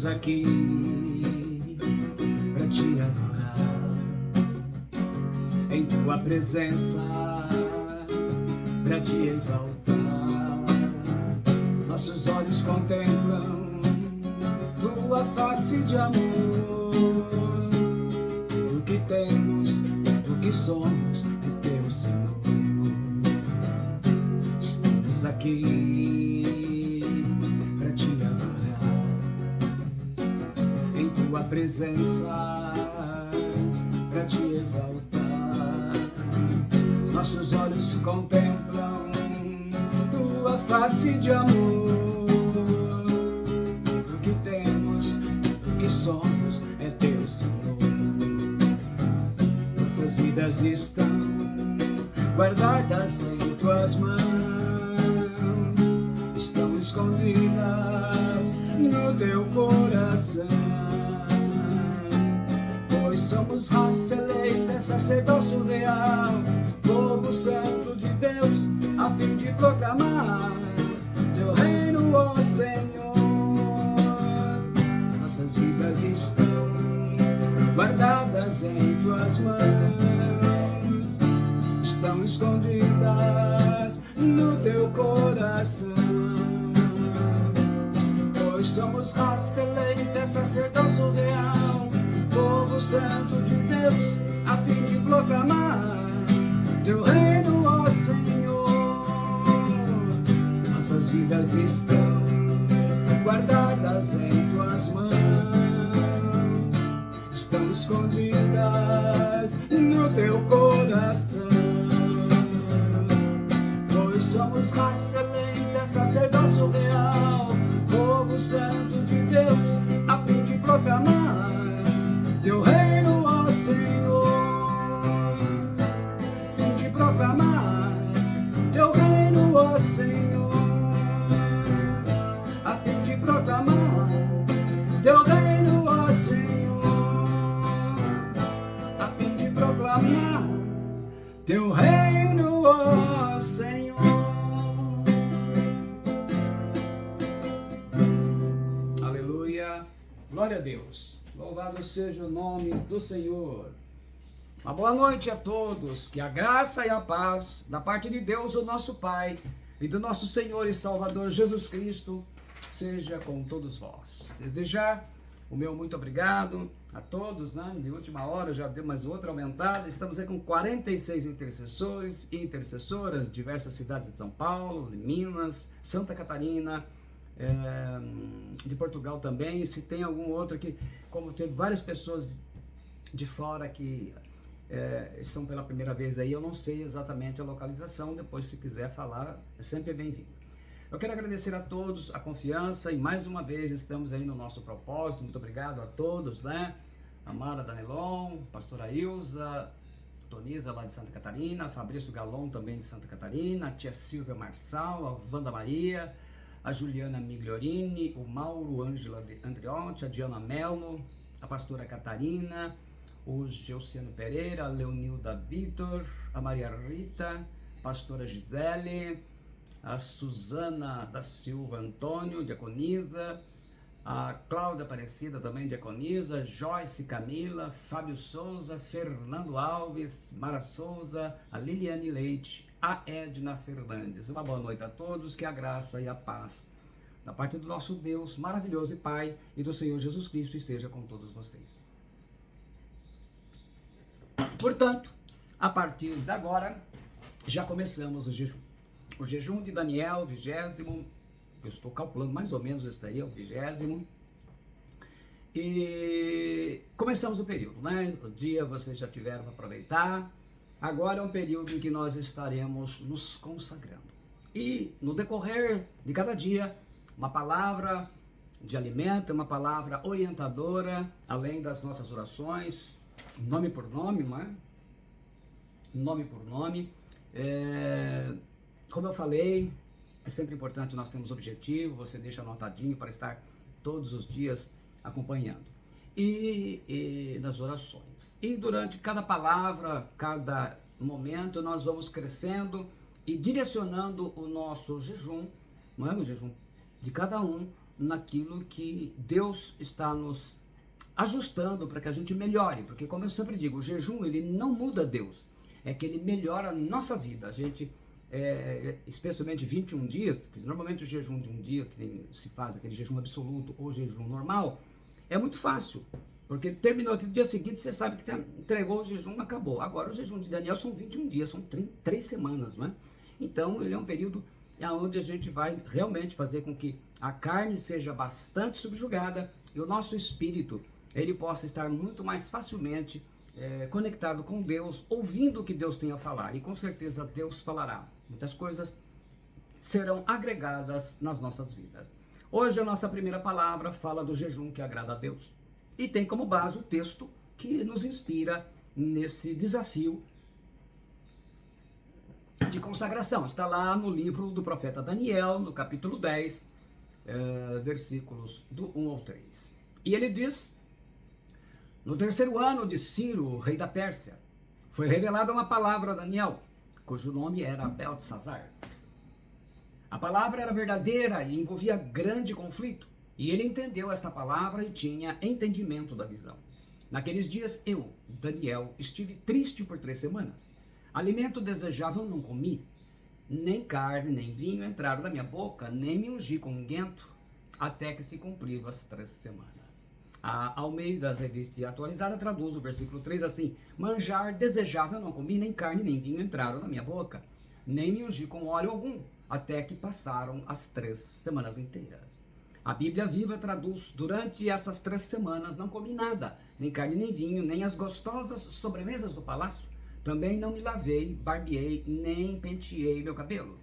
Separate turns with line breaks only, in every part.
Estamos aqui para te adorar, em tua presença, para te exaltar. Nossos olhos contemplam tua face de amor. O que temos, o que somos é teu, Senhor. Estamos aqui para te adorar, em tua presença, para te exaltar. Nossos olhos contemplam tua face de amor. O que temos, o que somos é teu, Senhor. Nossas vidas estão guardadas em tuas mãos, estão escondidas no teu coração. Pois somos raça eleita, sacerdócio real, povo santo de Deus, a fim de proclamar teu reino, ó Senhor. Nossas vidas estão guardadas em tuas mãos, estão escondidas no teu coração. Pois somos raça eleita, sacerdócio real, povo santo de Deus, a fim de proclamar teu reino, ó Senhor. Nossas vidas estão guardadas em tuas mãos, estão escondidas no teu coração. Pois somos raça eleita, sacerdócio real, povo santo de Deus, a fim de proclamar teu reino, ó Senhor. A fim de proclamar teu reino, ó Senhor. A fim de proclamar teu reino, ó Senhor. A fim de proclamar teu reino, ó Senhor. Aleluia, glória a Deus, louvado seja o nome do Senhor. Uma boa noite a todos, que a graça e a paz da parte de Deus, o nosso Pai, e do nosso Senhor e Salvador Jesus Cristo, seja com todos vós. Desejar o meu muito obrigado a todos, né? De última hora já deu mais outra aumentada. Estamos aí com 46 intercessores e intercessoras, diversas cidades de São Paulo, de Minas, Santa Catarina, de Portugal também. E se tem algum outro que, como teve várias pessoas de fora que estão pela primeira vez aí, eu não sei exatamente a localização. Depois, se quiser falar, é sempre bem-vindo. Eu quero agradecer a todos a confiança e mais uma vez estamos aí no nosso propósito. Muito obrigado a todos, né? Amara Danelon, pastora Ilza, Tonisa lá de Santa Catarina, Fabrício Galon também de Santa Catarina, a tia Silvia Marçal, a Wanda Maria, a Juliana Migliorini, o Mauro Ângela Andriotti, a Diana Melo, a pastora Catarina, o Geuciano Pereira, a Leonilda Vitor, a Maria Rita, a pastora Gisele, a Suzana da Silva Antônio, diaconisa, a Cláudia Aparecida também, diaconisa, Joyce Camila, Fábio Souza, Fernando Alves, Mara Souza, a Liliane Leite, a Edna Fernandes. Uma boa noite a todos, que a graça e a paz da parte do nosso Deus maravilhoso e Pai e do Senhor Jesus Cristo esteja com todos vocês. Portanto, a partir de agora, já começamos o jejum. O jejum de Daniel, 20º, eu estou calculando mais ou menos esse daí, é o 20º. E começamos o período, né? O dia vocês já tiveram para aproveitar. Agora é um período em que nós estaremos nos consagrando. E no decorrer de cada dia, uma palavra de alimento, uma palavra orientadora, além das nossas orações, nome por nome, né? Nome por nome. Como eu falei, é sempre importante nós termos objetivo, você deixa anotadinho para estar todos os dias acompanhando. E nas orações. E durante cada palavra, cada momento, nós vamos crescendo e direcionando o nosso jejum, não é? O jejum de cada um, naquilo que Deus está nos ajustando para que a gente melhore, porque como eu sempre digo, o jejum ele não muda Deus, é que ele melhora a nossa vida. A gente, especialmente 21 dias, que normalmente o jejum de um dia, que se faz aquele jejum absoluto ou jejum normal, é muito fácil, porque terminou aqui no dia seguinte, você sabe que entregou o jejum, acabou. Agora o jejum de Daniel são 21 dias, são 3 semanas, não é? Então ele é um período onde a gente vai realmente fazer com que a carne seja bastante subjugada e o nosso espírito ele possa estar muito mais facilmente conectado com Deus, ouvindo o que Deus tem a falar. E com certeza Deus falará. Muitas coisas serão agregadas nas nossas vidas. Hoje a nossa primeira palavra fala do jejum que agrada a Deus. E tem como base o texto que nos inspira nesse desafio de consagração. Está lá no livro do profeta Daniel, no capítulo 10, versículos do 1 ao 3. E ele diz: no terceiro ano de Ciro, rei da Pérsia, foi revelada uma palavra a Daniel, cujo nome era Beltesazar. A palavra era verdadeira e envolvia grande conflito, e ele entendeu esta palavra e tinha entendimento da visão. Naqueles dias eu, Daniel, estive triste por 3 semanas. Alimento desejável não comi, nem carne, nem vinho entraram na minha boca, nem me ungi com unguento, até que se cumpriram as 3 semanas. A Almeida Revista Atualizada traduz o versículo 3 assim: manjar desejável não comi, nem carne, nem vinho entraram na minha boca, nem me ungi com óleo algum, até que passaram as 3 semanas inteiras. A Bíblia Viva traduz: durante essas 3 semanas não comi nada, nem carne nem vinho, nem as gostosas sobremesas do palácio. Também não me lavei, barbeei, nem penteei meu cabelo.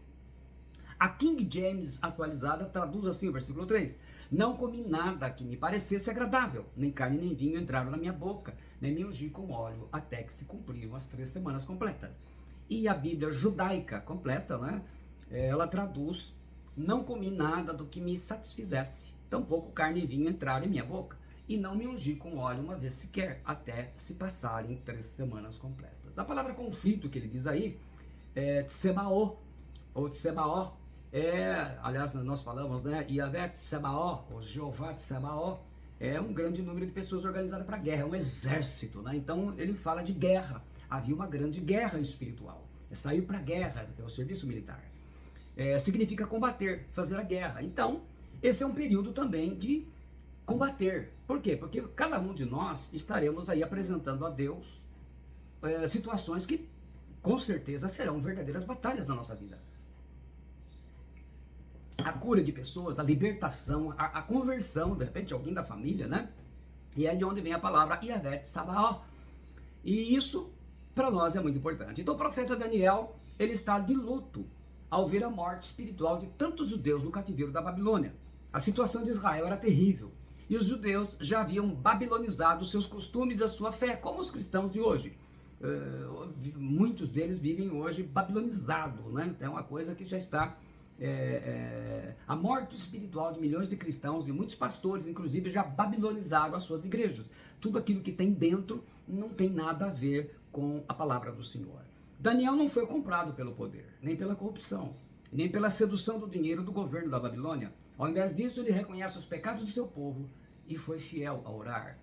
A King James Atualizada traduz assim o versículo 3: não comi nada que me parecesse agradável, nem carne nem vinho entraram na minha boca, nem me ungi com óleo, até que se cumpriram as 3 semanas completas. E a Bíblia Judaica completa, né? Ela traduz: não comi nada do que me satisfizesse, tampouco carne e vinho entraram em minha boca, e não me ungi com óleo uma vez sequer, até se passarem 3 semanas completas. A palavra conflito que ele diz aí é Tsebaó, ou Tsebaó, aliás, nós falamos, né, Yahvé Tsebaó, ou Jeová Tsebaó, é um grande número de pessoas organizadas para guerra, é um exército, né? Então ele fala de guerra, havia uma grande guerra espiritual, sair para a guerra, que é o serviço militar. Significa combater, fazer a guerra. Então, esse é um período também de combater. Por quê? Porque cada um de nós estaremos aí apresentando a Deus situações que com certeza serão verdadeiras batalhas na nossa vida. A cura de pessoas, a libertação, a conversão, de repente, alguém da família, né? E é de onde vem a palavra Yahvé Tsebaó. E isso, para nós, é muito importante. Então, o profeta Daniel, ele está de luto ao ver a morte espiritual de tantos judeus no cativeiro da Babilônia. A situação de Israel era terrível. E os judeus já haviam babilonizado seus costumes e a sua fé, como os cristãos de hoje. Muitos deles vivem hoje babilonizados, né? É uma coisa que já está... a morte espiritual de milhões de cristãos e muitos pastores, inclusive, já babilonizaram as suas igrejas. Tudo aquilo que tem dentro não tem nada a ver com a palavra do Senhor. Daniel não foi comprado pelo poder, nem pela corrupção, nem pela sedução do dinheiro do governo da Babilônia. Ao invés disso, ele reconhece os pecados do seu povo e foi fiel a orar.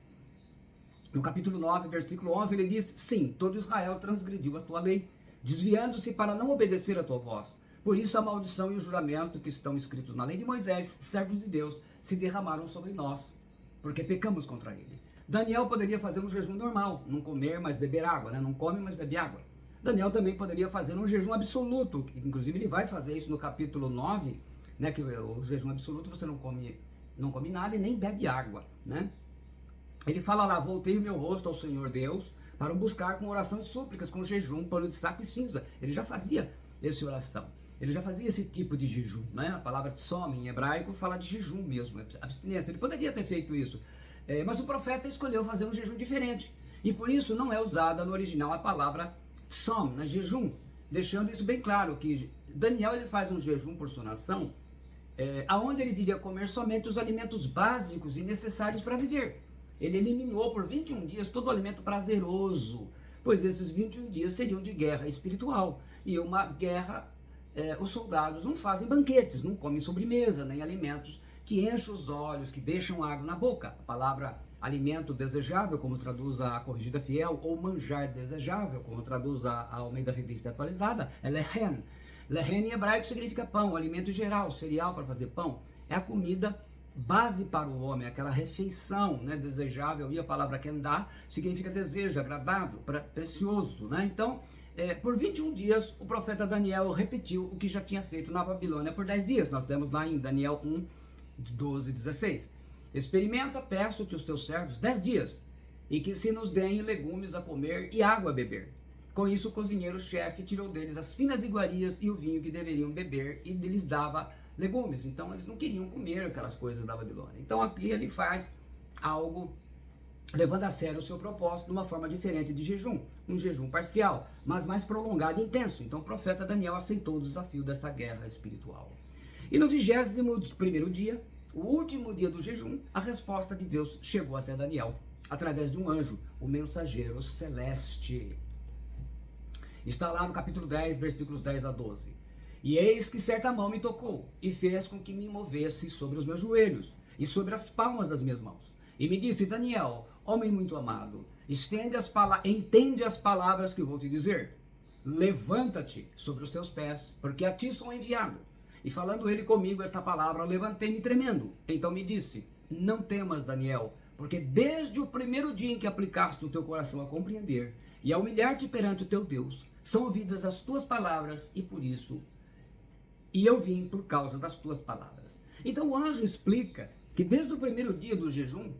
No capítulo 9, versículo 11, ele diz: sim, todo Israel transgrediu a tua lei, desviando-se para não obedecer a tua voz. Por isso a maldição e o juramento que estão escritos na lei de Moisés, servos de Deus, se derramaram sobre nós, porque pecamos contra ele. Daniel poderia fazer um jejum normal, não comer, mas beber água, né? Não come, mas bebe água. Daniel também poderia fazer um jejum absoluto, inclusive ele vai fazer isso no capítulo 9, né? Que o jejum absoluto você não come nada e nem bebe água, né? Ele fala lá: voltei o meu rosto ao Senhor Deus para o buscar com oração e súplicas, com jejum, pano de saco e cinza. Ele já fazia essa oração. Ele já fazia esse tipo de jejum, né? A palavra tsom em hebraico fala de jejum mesmo, abstinência. Ele poderia ter feito isso, mas o profeta escolheu fazer um jejum diferente. E por isso não é usada no original a palavra tsom, né? Jejum, deixando isso bem claro, que Daniel ele faz um jejum por sua nação, aonde ele viria comer somente os alimentos básicos e necessários para viver. Ele eliminou por 21 dias todo o alimento prazeroso, pois esses 21 dias seriam de guerra espiritual. E uma guerra... os soldados não fazem banquetes, não comem sobremesa, nem alimentos que enchem os olhos, que deixam água na boca. A palavra alimento desejável, como traduz a Corrigida Fiel, ou manjar desejável, como traduz a Almeida Revista Atualizada, é lehen. Lehen em hebraico significa pão, alimento geral, cereal para fazer pão. É a comida base para o homem, aquela refeição, né, desejável. E a palavra kendá significa desejo, agradável, precioso, né? Então, por 21 dias, o profeta Daniel repetiu o que já tinha feito na Babilônia por 10 dias. Nós temos lá em Daniel 1, 12 e 16. Experimenta, peço-te os teus servos 10 dias, e que se nos deem legumes a comer e água a beber. Com isso, o cozinheiro-chefe tirou deles as finas iguarias e o vinho que deveriam beber, e lhes dava legumes. Então, eles não queriam comer aquelas coisas da Babilônia. Então, aqui ele faz algo levando a sério o seu propósito de uma forma diferente de jejum, um jejum parcial, mas mais prolongado e intenso. Então o profeta Daniel aceitou o desafio dessa guerra espiritual. E no 21º dia, o último dia do jejum, a resposta de Deus chegou até Daniel, através de um anjo, o mensageiro celeste. Está lá no capítulo 10, versículos 10 a 12. E eis que certa mão me tocou, e fez com que me movesse sobre os meus joelhos, e sobre as palmas das minhas mãos. E me disse, Daniel, homem muito amado, entende as palavras que vou te dizer. Levanta-te sobre os teus pés, porque a ti sou enviado. E falando ele comigo esta palavra, levantei-me tremendo. Então me disse, não temas, Daniel, porque desde o primeiro dia em que aplicaste o teu coração a compreender e a humilhar-te perante o teu Deus, são ouvidas as tuas palavras, e eu vim por causa das tuas palavras. Então o anjo explica que desde o primeiro dia do jejum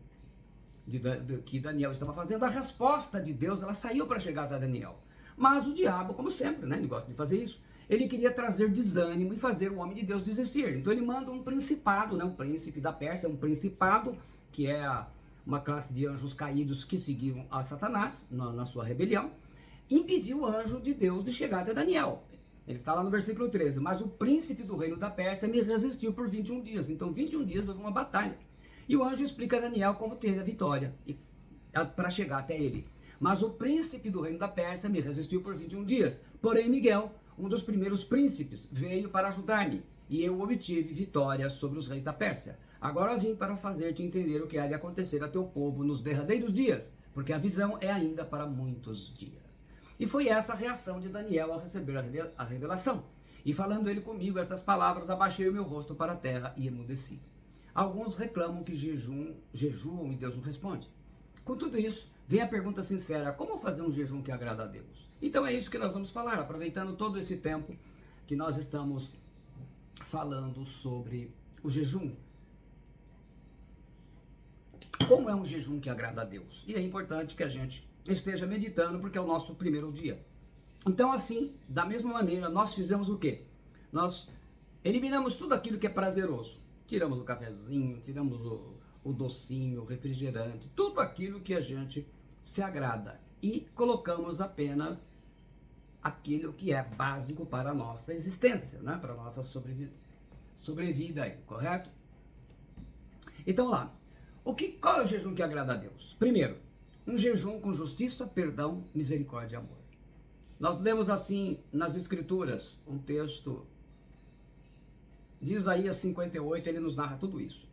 que Daniel estava fazendo, a resposta de Deus, ela saiu para chegar até Daniel. Mas o diabo, como sempre, né, ele gosta de fazer isso, ele queria trazer desânimo e fazer o homem de Deus desistir. Então ele manda um principado, né, um príncipe da Pérsia, um principado, que é uma classe de anjos caídos que seguiam a Satanás na sua rebelião, impediu o anjo de Deus de chegar até Daniel. Ele está lá no versículo 13, mas o príncipe do reino da Pérsia me resistiu por 21 dias. Então 21 dias houve uma batalha. E o anjo explica a Daniel como ter a vitória para chegar até ele. Mas o príncipe do reino da Pérsia me resistiu por 21 dias. Porém, Miguel, um dos primeiros príncipes, veio para ajudar-me, e eu obtive vitória sobre os reis da Pérsia. Agora vim para fazer-te entender o que há de acontecer a teu povo nos derradeiros dias, porque a visão é ainda para muitos dias. E foi essa a reação de Daniel ao receber a revelação. E falando ele comigo estas palavras, abaixei o meu rosto para a terra e emudeci. Alguns reclamam que jejuam e Deus não responde. Com tudo isso, vem a pergunta sincera, como fazer um jejum que agrada a Deus? Então é isso que nós vamos falar, aproveitando todo esse tempo que nós estamos falando sobre o jejum. Como é um jejum que agrada a Deus? E é importante que a gente esteja meditando, porque é o nosso primeiro dia. Então assim, da mesma maneira, nós fizemos o quê? Nós eliminamos tudo aquilo que é prazeroso. Tiramos o cafezinho, tiramos o docinho, o refrigerante, tudo aquilo que a gente se agrada. E colocamos apenas aquilo que é básico para a nossa existência, né? Para a nossa sobrevida aí, correto? Então lá, qual é o jejum que agrada a Deus? Primeiro, um jejum com justiça, perdão, misericórdia e amor. Nós lemos assim nas Escrituras um texto de Isaías 58, ele nos narra tudo isso.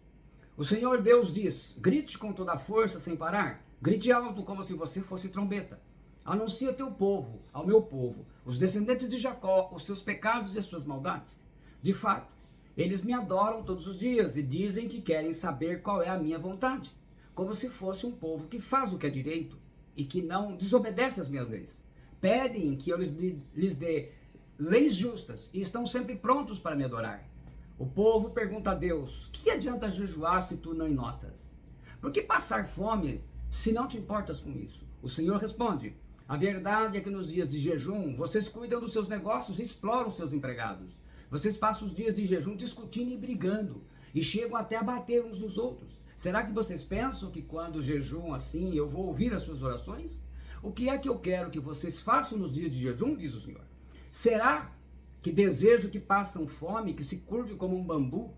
O Senhor Deus diz, grite com toda a força sem parar, grite alto como se você fosse trombeta. Anuncia ao meu povo, os descendentes de Jacó, os seus pecados e as suas maldades. De fato, eles me adoram todos os dias e dizem que querem saber qual é a minha vontade, como se fosse um povo que faz o que é direito e que não desobedece às minhas leis. Pedem que eu lhes dê leis justas e estão sempre prontos para me adorar. O povo pergunta a Deus, que adianta jejuar se tu não notas? Por que passar fome se não te importas com isso? O Senhor responde, a verdade é que nos dias de jejum, vocês cuidam dos seus negócios e exploram seus empregados. Vocês passam os dias de jejum discutindo e brigando, e chegam até a bater uns nos outros. Será que vocês pensam que quando jejum assim, eu vou ouvir as suas orações? O que é que eu quero que vocês façam nos dias de jejum, diz o Senhor? Será que desejo que passam fome, que se curve como um bambu,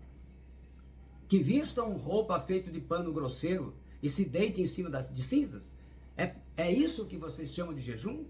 que vistam roupa feita de pano grosseiro e se deitem em cima de cinzas? É isso que vocês chamam de jejum?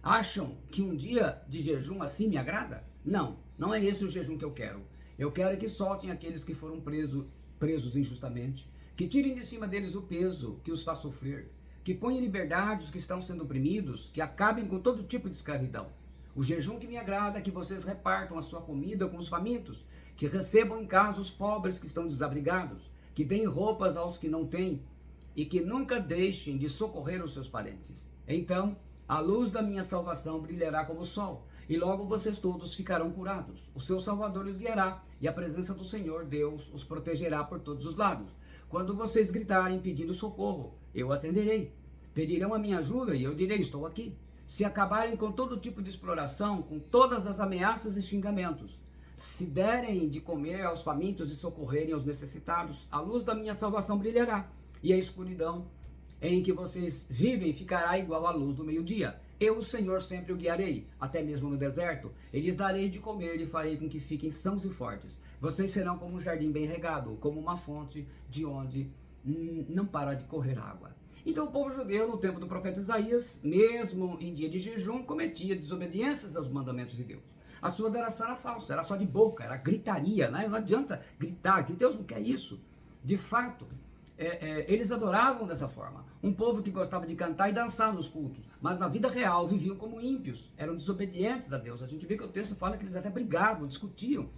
Acham que um dia de jejum assim me agrada? Não, não é esse o jejum que eu quero. Eu quero que soltem aqueles que foram presos presos injustamente, que tirem de cima deles o peso que os faz sofrer, que ponham em liberdade os que estão sendo oprimidos, que acabem com todo tipo de escravidão. O jejum que me agrada é que vocês repartam a sua comida com os famintos, que recebam em casa os pobres que estão desabrigados, que deem roupas aos que não têm, e que nunca deixem de socorrer os seus parentes. Então, a luz da minha salvação brilhará como o sol, e logo vocês todos ficarão curados. O seu Salvador os guiará, e a presença do Senhor Deus os protegerá por todos os lados. Quando vocês gritarem pedindo socorro, eu atenderei. Pedirão a minha ajuda e eu direi, estou aqui. Se acabarem com todo tipo de exploração, com todas as ameaças e xingamentos, se derem de comer aos famintos e socorrerem aos necessitados, a luz da minha salvação brilhará, e a escuridão em que vocês vivem ficará igual à luz do meio-dia. Eu, o Senhor, sempre o guiarei, até mesmo no deserto, e lhes darei de comer e farei com que fiquem sãos e fortes. Vocês serão como um jardim bem regado, como uma fonte de onde não para de correr água. Então o povo judeu, no tempo do profeta Isaías, mesmo em dia de jejum, cometia desobediências aos mandamentos de Deus. A sua adoração era falsa, era só de boca, era gritaria, né? Não adianta gritar, que Deus não quer isso. De fato, eles adoravam dessa forma. Um povo que gostava de cantar e dançar nos cultos, mas na vida real viviam como ímpios, eram desobedientes a Deus. A gente vê que o texto fala que eles até brigavam, discutiam.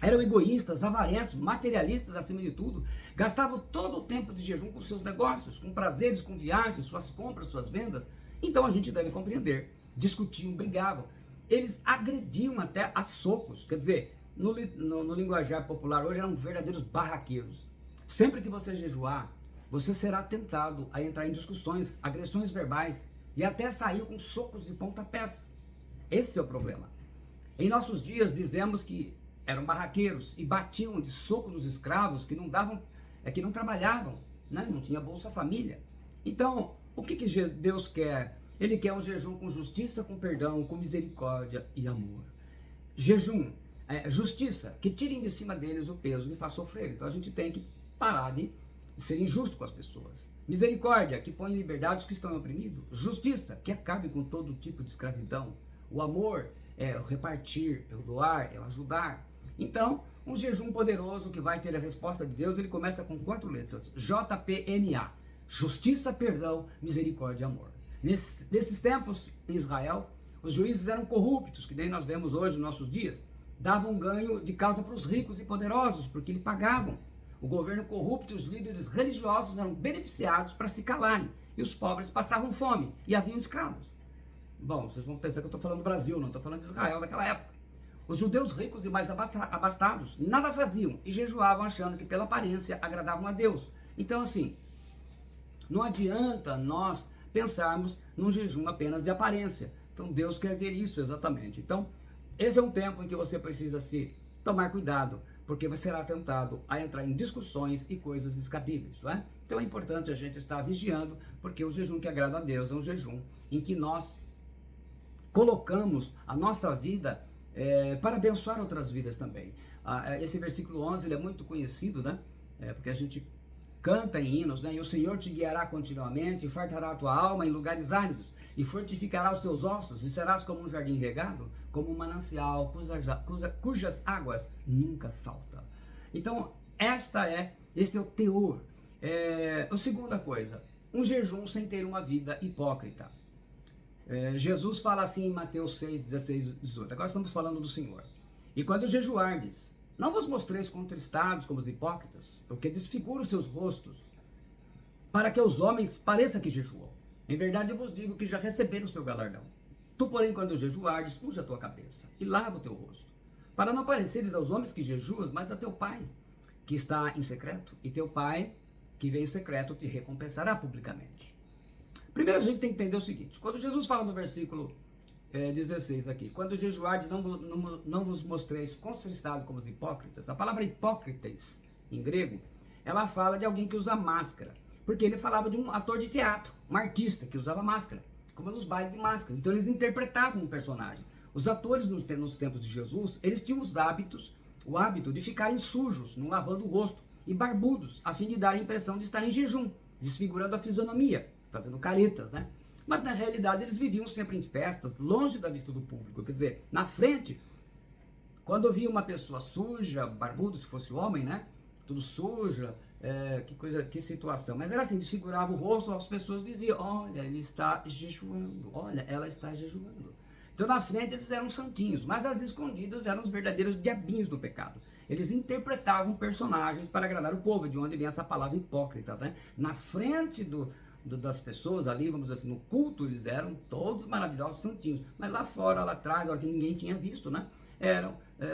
Eram egoístas, avarentos, materialistas acima de tudo. Gastavam todo o tempo de jejum com seus negócios, com prazeres, com viagens, suas compras, suas vendas. Então a gente deve compreender. Discutiam, brigavam. Eles agrediam até a socos. Quer dizer, no linguajar popular hoje eram verdadeiros barraqueiros. Sempre que você jejuar, você será tentado a entrar em discussões, agressões verbais e até sair com socos e pontapés. Esse é o problema. Em nossos dias dizemos que eram barraqueiros e batiam de soco nos escravos que não davam, que não trabalhavam, né? Não tinha Bolsa Família. Então, o que Deus quer? Ele quer um jejum com justiça, com perdão, com misericórdia e amor. Jejum, justiça, que tirem de cima deles o peso que faz sofrer. Então a gente tem que parar de ser injusto com as pessoas. Misericórdia, que põe em liberdade os que estão oprimidos. Justiça, que acabe com todo tipo de escravidão. O amor é o repartir, é o doar, é o ajudar. Então, um jejum poderoso que vai ter a resposta de Deus, ele começa com 4 letras, JPMA, justiça, perdão, misericórdia e amor. Nesses tempos, em Israel, os juízes eram corruptos, que nem nós vemos hoje nos nossos dias, davam ganho de causa para os ricos e poderosos, porque lhe pagavam. O governo corrupto e os líderes religiosos eram beneficiados para se calarem, e os pobres passavam fome, e haviam escravos. Bom, vocês vão pensar que eu estou falando do Brasil, não estou falando de Israel daquela época. Os judeus ricos e mais abastados nada faziam e jejuavam achando que pela aparência agradavam a Deus. Então assim, não adianta nós pensarmos num jejum apenas de aparência. Então Deus quer ver isso exatamente. Então esse é um tempo em que você precisa se tomar cuidado, porque você será tentado a entrar em discussões e coisas descabíveis, não é? Então é importante a gente estar vigiando, porque o jejum que agrada a Deus é um jejum em que nós colocamos a nossa vida para abençoar outras vidas também. Esse versículo 11 ele é muito conhecido, né? Porque a gente canta em hinos, né? E o Senhor te guiará continuamente, e fartará a tua alma em lugares áridos, e fortificará os teus ossos, e serás como um jardim regado, como um manancial cujas águas nunca faltam. Então, este é o teor. A segunda coisa, um jejum sem ter uma vida hipócrita. Jesus fala assim em Mateus 6, 16, 18. Agora estamos falando do Senhor. E quando jejuardes, não vos mostreis contristados como os hipócritas, porque desfigura os seus rostos, para que aos homens pareça que jejuam. Em verdade eu vos digo que já receberam o seu galardão. Tu, porém, quando jejuardes, unge a tua cabeça e lava o teu rosto, para não pareceres aos homens que jejuas, mas a teu Pai, que está em secreto, e teu Pai, que vem em secreto, te recompensará publicamente. Primeiro a gente tem que entender o seguinte, quando Jesus fala no versículo 16 aqui, quando jejuardes não vos mostreis contristados como os hipócritas, a palavra hipócritas em grego, ela fala de alguém que usa máscara, porque ele falava de um ator de teatro, um artista que usava máscara, como nos bailes de máscaras, então eles interpretavam um personagem. Os atores nos tempos de Jesus, eles tinham o hábito de ficarem sujos, não lavando o rosto, e barbudos, a fim de dar a impressão de estar em jejum, desfigurando a fisionomia, fazendo caretas, né? Mas na realidade eles viviam sempre em festas, longe da vista do público. Quer dizer, na frente, quando via uma pessoa suja, barbudo, se fosse homem, né? tudo suja, que coisa, que situação. Mas era assim, desfigurava o rosto, as pessoas diziam, olha, ele está jejuando, olha, ela está jejuando. Então na frente eles eram santinhos, mas às escondidas eram os verdadeiros diabinhos do pecado. Eles interpretavam personagens para agradar o povo, de onde vem essa palavra hipócrita, né? Na frente das pessoas ali, vamos dizer assim, no culto, eles eram todos maravilhosos santinhos, mas lá fora, lá atrás, a hora que ninguém tinha visto, né?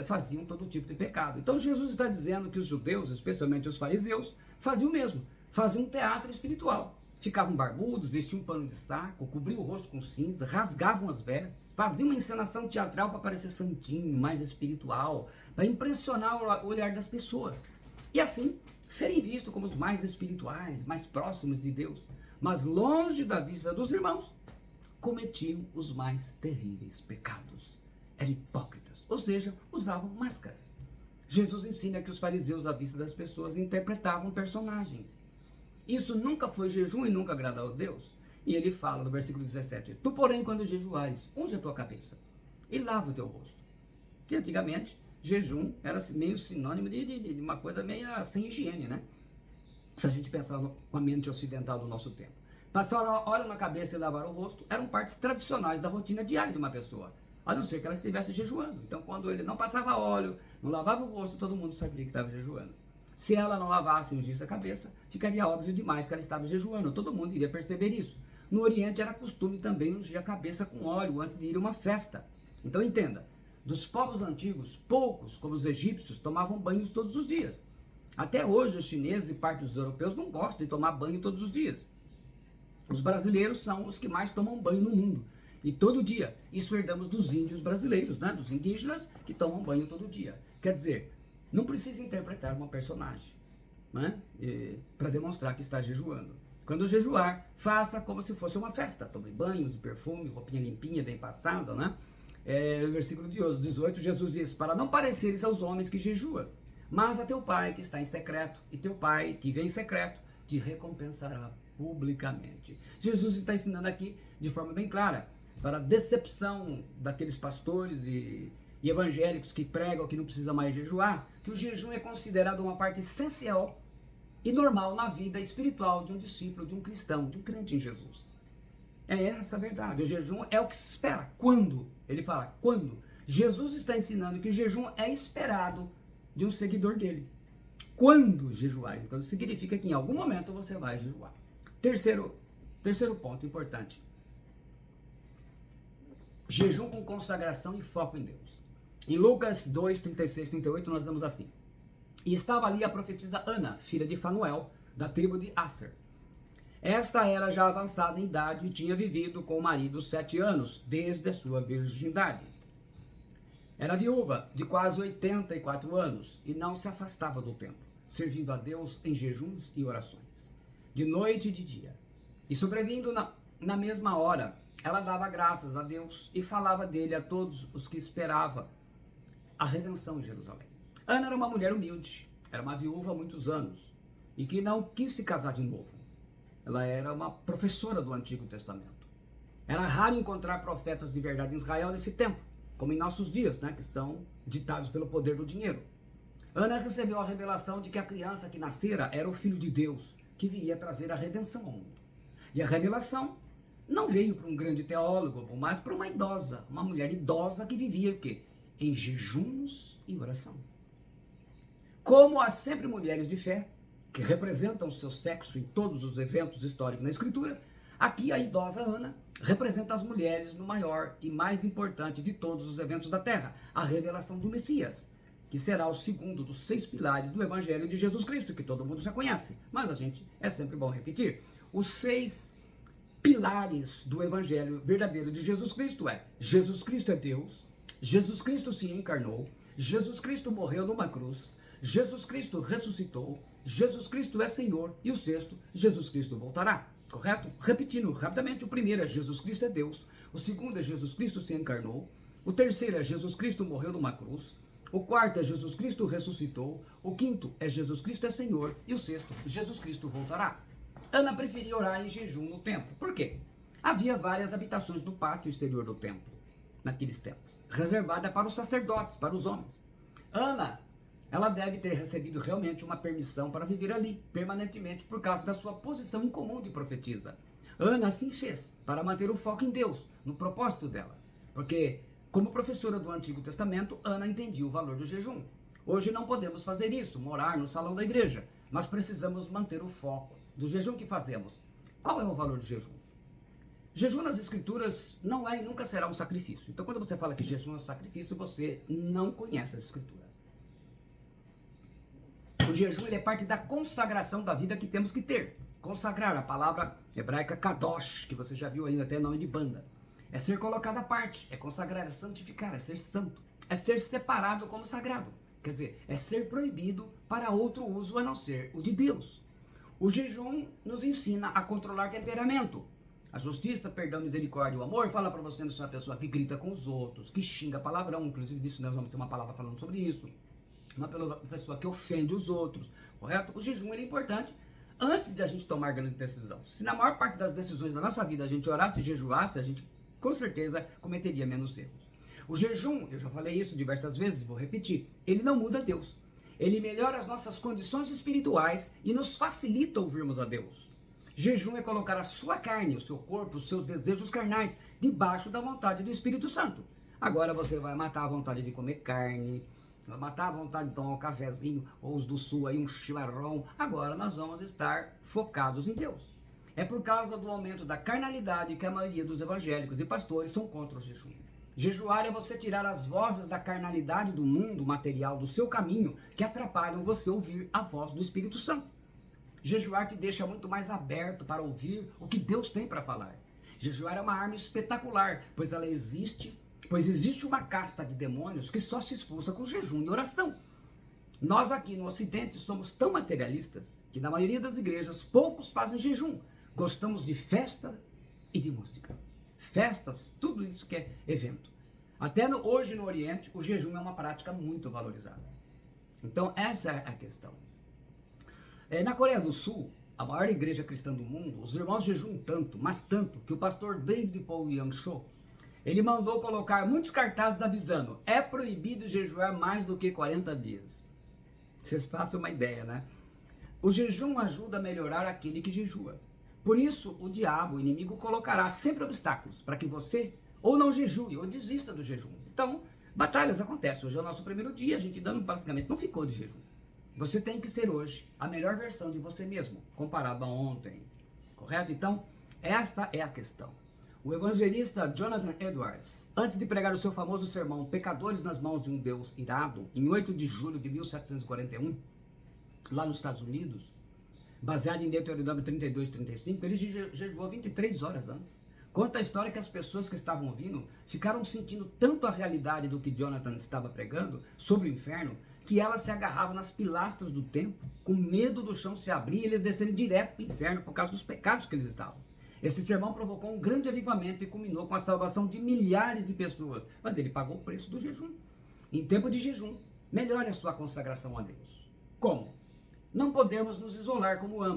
Faziam todo tipo de pecado. Então Jesus está dizendo que os judeus, especialmente os fariseus, faziam o mesmo, faziam um teatro espiritual. Ficavam barbudos, vestiam um pano de saco, cobriam o rosto com cinza, rasgavam as vestes, faziam uma encenação teatral para parecer santinho, mais espiritual, para impressionar o olhar das pessoas. E assim, serem vistos como os mais espirituais, mais próximos de Deus, mas longe da vista dos irmãos, cometiam os mais terríveis pecados. Eram hipócritas, ou seja, usavam máscaras. Jesus ensina que os fariseus, à vista das pessoas, interpretavam personagens. Isso nunca foi jejum e nunca agradou a Deus. E ele fala no versículo 17, tu porém quando jejuares, unge a tua cabeça e lava o teu rosto. Que antigamente, jejum era meio sinônimo de uma coisa meio sem higiene, né? Se a gente pensar com a mente ocidental do nosso tempo. Passar óleo na cabeça e lavar o rosto eram partes tradicionais da rotina diária de uma pessoa, a não ser que ela estivesse jejuando. Então, quando ele não passava óleo, não lavava o rosto, todo mundo sabia que estava jejuando. Se ela não lavasse e ungisse a cabeça, ficaria óbvio demais que ela estava jejuando. Todo mundo iria perceber isso. No Oriente era costume também ungir a cabeça com óleo antes de ir a uma festa. Então entenda, dos povos antigos, poucos, como os egípcios, tomavam banhos todos os dias. Até hoje, os chineses e parte dos europeus não gostam de tomar banho todos os dias. Os brasileiros são os que mais tomam banho no mundo. E todo dia. Isso herdamos dos índios brasileiros, né? Dos indígenas que tomam banho todo dia. Quer dizer, não precisa interpretar uma personagem, né? Para demonstrar que está jejuando. Quando jejuar, faça como se fosse uma festa. Tome banho, use perfume, roupinha limpinha, bem passada, né? No versículo 18, Jesus diz, para não pareceres aos homens que jejuas, mas a teu pai que está em secreto, e teu pai que vem em secreto, te recompensará publicamente. Jesus está ensinando aqui de forma bem clara, para a decepção daqueles pastores e evangélicos que pregam que não precisa mais jejuar, que o jejum é considerado uma parte essencial e normal na vida espiritual de um discípulo, de um cristão, de um crente em Jesus. É essa a verdade. O jejum é o que se espera. Quando? Ele fala, quando? Jesus está ensinando que o jejum é esperado de um seguidor dele. Quando jejuar? Então significa que em algum momento você vai jejuar. Terceiro ponto importante. Jejum com consagração e foco em Deus. Em Lucas 2, 36, 38, nós damos assim. E estava ali a profetisa Ana, filha de Fanuel, da tribo de Asser. Esta era já avançada em idade e tinha vivido com o marido 7 anos, desde a sua virgindade. Era viúva de quase 84 anos e não se afastava do templo, servindo a Deus em jejuns e orações, de noite e de dia. E sobrevindo na mesma hora, ela dava graças a Deus e falava dele a todos os que esperavam a redenção em Jerusalém. Ana era uma mulher humilde, era uma viúva há muitos anos e que não quis se casar de novo. Ela era uma professora do Antigo Testamento. Era raro encontrar profetas de verdade em Israel nesse tempo, como em nossos dias, né, que são ditados pelo poder do dinheiro. Ana recebeu a revelação de que a criança que nascera era o Filho de Deus, que viria trazer a redenção ao mundo. E a revelação não veio para um grande teólogo, mas para uma idosa, uma mulher idosa que vivia o quê? Em jejuns e oração. Como há sempre mulheres de fé, que representam o seu sexo em todos os eventos históricos na Escritura, aqui a idosa Ana representa as mulheres no maior e mais importante de todos os eventos da Terra, a revelação do Messias, que será o segundo dos 6 pilares do Evangelho de Jesus Cristo, que todo mundo já conhece, mas a gente é sempre bom repetir. Os 6 pilares do Evangelho verdadeiro de Jesus Cristo Jesus Cristo é Deus, Jesus Cristo se encarnou, Jesus Cristo morreu numa cruz, Jesus Cristo ressuscitou, Jesus Cristo é Senhor, e o 6º, Jesus Cristo voltará, correto? Repetindo rapidamente, o primeiro é Jesus Cristo é Deus, o segundo é Jesus Cristo se encarnou, o terceiro é Jesus Cristo morreu numa cruz, o quarto é Jesus Cristo ressuscitou, o quinto é Jesus Cristo é Senhor, e o 6º, Jesus Cristo voltará. Ana preferia orar em jejum no templo. Por quê? Havia várias habitações no pátio exterior do templo, naqueles tempos, reservada para os sacerdotes, para os homens. Ana ela deve ter recebido realmente uma permissão para viver ali, permanentemente, por causa da sua posição incomum de profetisa. Ana assim fez, para manter o foco em Deus, no propósito dela. Porque, como professora do Antigo Testamento, Ana entendia o valor do jejum. Hoje não podemos fazer isso, morar no salão da igreja, mas precisamos manter o foco do jejum que fazemos. Qual é o valor do jejum? Jejum nas Escrituras não é e nunca será um sacrifício. Então, quando você fala que jejum é um sacrifício, você não conhece a Escritura. O jejum ele é parte da consagração da vida que temos que ter. Consagrar, a palavra hebraica kadosh, que você já viu aí até nome de banda. É ser colocado à parte, é consagrar, é santificar, é ser santo. É ser separado como sagrado. Quer dizer, é ser proibido para outro uso a não ser o de Deus. O jejum nos ensina a controlar temperamento. A justiça, perdão, misericórdia e o amor fala para você não ser uma pessoa que grita com os outros, que xinga palavrão, inclusive disso nós vamos ter uma palavra falando sobre isso. Uma pessoa que ofende os outros, correto? O jejum é importante antes de a gente tomar grande decisão. Se na maior parte das decisões da nossa vida a gente orasse e jejuasse, a gente com certeza cometeria menos erros. O jejum, eu já falei isso diversas vezes, vou repetir, ele não muda Deus. Ele melhora as nossas condições espirituais e nos facilita ouvirmos a Deus. Jejum é colocar a sua carne, o seu corpo, os seus desejos carnais debaixo da vontade do Espírito Santo. Agora você vai matar a vontade de comer carne, vai matar a vontade de tomar um cafezinho, ou os do sul aí, um chimarrão. Agora nós vamos estar focados em Deus. É por causa do aumento da carnalidade que a maioria dos evangélicos e pastores são contra o jejum. Jejuar é você tirar as vozes da carnalidade do mundo material do seu caminho que atrapalham você ouvir a voz do Espírito Santo. Jejuar te deixa muito mais aberto para ouvir o que Deus tem para falar. Jejuar é uma arma espetacular, pois existe uma casta de demônios que só se expulsa com jejum e oração. Nós aqui no Ocidente somos tão materialistas que na maioria das igrejas poucos fazem jejum. Gostamos de festa e de músicas. Festas, tudo isso que é evento. Até hoje no Oriente, o jejum é uma prática muito valorizada. Então essa é a questão. Na Coreia do Sul, a maior igreja cristã do mundo, os irmãos jejuam tanto, mas tanto, que o pastor David Paul Yang-cho, ele mandou colocar muitos cartazes avisando: é proibido jejuar mais do que 40 dias. Vocês façam uma ideia, né? O jejum ajuda a melhorar aquele que jejua. Por isso, o diabo, o inimigo, colocará sempre obstáculos para que você ou não jejue ou desista do jejum. Então, batalhas acontecem. Hoje é o nosso primeiro dia, a gente basicamente não ficou de jejum. Você tem que ser hoje a melhor versão de você mesmo, comparado a ontem, correto? Então, esta é a questão. O evangelista Jonathan Edwards, antes de pregar o seu famoso sermão Pecadores nas Mãos de um Deus Irado, em 8 de julho de 1741, lá nos Estados Unidos, baseado em Deuteronômio 32, 35, ele jejuou 23 horas antes. Conta a história que as pessoas que estavam ouvindo ficaram sentindo tanto a realidade do que Jonathan estava pregando sobre o inferno, que elas se agarravam nas pilastras do templo, com medo do chão se abrir e eles descerem direto para o inferno por causa dos pecados que eles estavam. Esse sermão provocou um grande avivamento e culminou com a salvação de milhares de pessoas, mas ele pagou o preço do jejum. Em tempo de jejum, melhore a sua consagração a Deus. Como? Não podemos nos isolar como a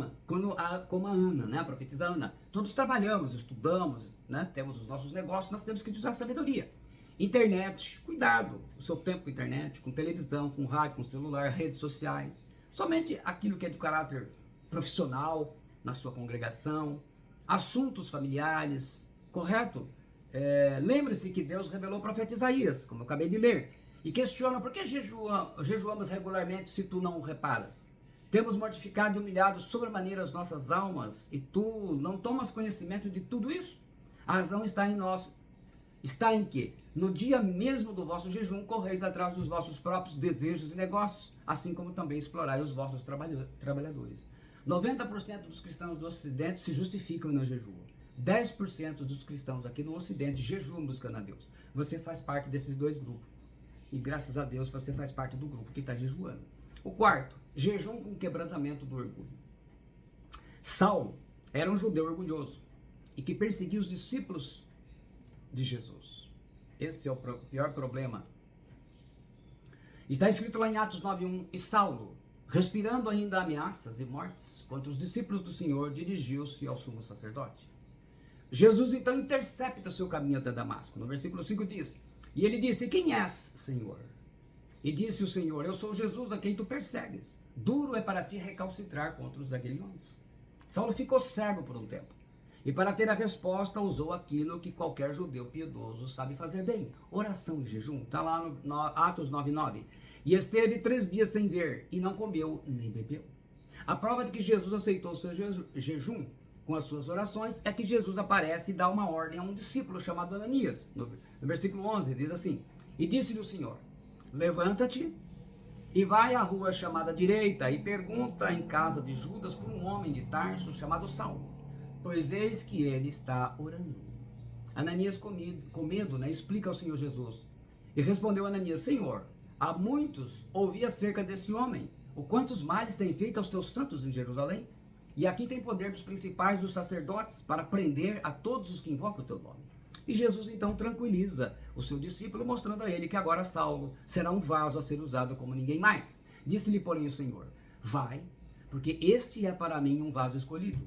Ana, né? A profetisa Ana. Todos trabalhamos, estudamos, né? Temos os nossos negócios, nós temos que usar sabedoria. Internet, cuidado, o seu tempo com internet, com televisão, com rádio, com celular, redes sociais. Somente aquilo que é de caráter profissional, na sua congregação, assuntos familiares, correto? Lembre-se que Deus revelou ao profeta Isaías, como eu acabei de ler, e questiona: por que jejuamos regularmente se tu não o reparas? Temos mortificado e humilhado sobremaneira as nossas almas, e tu não tomas conhecimento de tudo isso? A razão está em que, no dia mesmo do vosso jejum, correis atrás dos vossos próprios desejos e negócios, assim como também explorai os vossos trabalhadores. 90% dos cristãos do Ocidente se justificam no jejum. 10% dos cristãos aqui no Ocidente jejuam buscando a Deus. Você faz parte desses dois grupos. E graças a Deus você faz parte do grupo que está jejuando. O quarto, jejum com quebrantamento do orgulho. Saulo era um judeu orgulhoso e que perseguia os discípulos de Jesus. Esse é o pior problema. Está escrito lá em Atos 9:1, e Saulo, respirando ainda ameaças e mortes contra os discípulos do Senhor, dirigiu-se ao sumo sacerdote. Jesus então intercepta o seu caminho até Damasco. No versículo 5 diz: e ele disse: quem és, Senhor? E disse o Senhor: eu sou Jesus a quem tu persegues. Duro é para ti recalcitrar contra os aguilhões. Saulo ficou cego por um tempo. E para ter a resposta, usou aquilo que qualquer judeu piedoso sabe fazer bem: oração e jejum. Está lá no Atos 9:9. E esteve 3 dias sem ver, e não comeu nem bebeu. A prova de que Jesus aceitou seu jejum com as suas orações é que Jesus aparece e dá uma ordem a um discípulo chamado Ananias. No versículo 11 diz assim: e disse-lhe o Senhor: levanta-te e vai à rua chamada direita e pergunta em casa de Judas por um homem de Tarso chamado Saulo, pois eis que ele está orando. Ananias, com medo, explica ao Senhor Jesus. E respondeu Ananias: Senhor, há muitos ouvi acerca desse homem, o quantos males tem feito aos teus santos em Jerusalém, e aqui tem poder dos principais dos sacerdotes para prender a todos os que invocam o teu nome. E Jesus então tranquiliza o seu discípulo, mostrando a ele que agora Saulo será um vaso a ser usado como ninguém mais. Disse-lhe, porém, o Senhor: vai, porque este é para mim um vaso escolhido,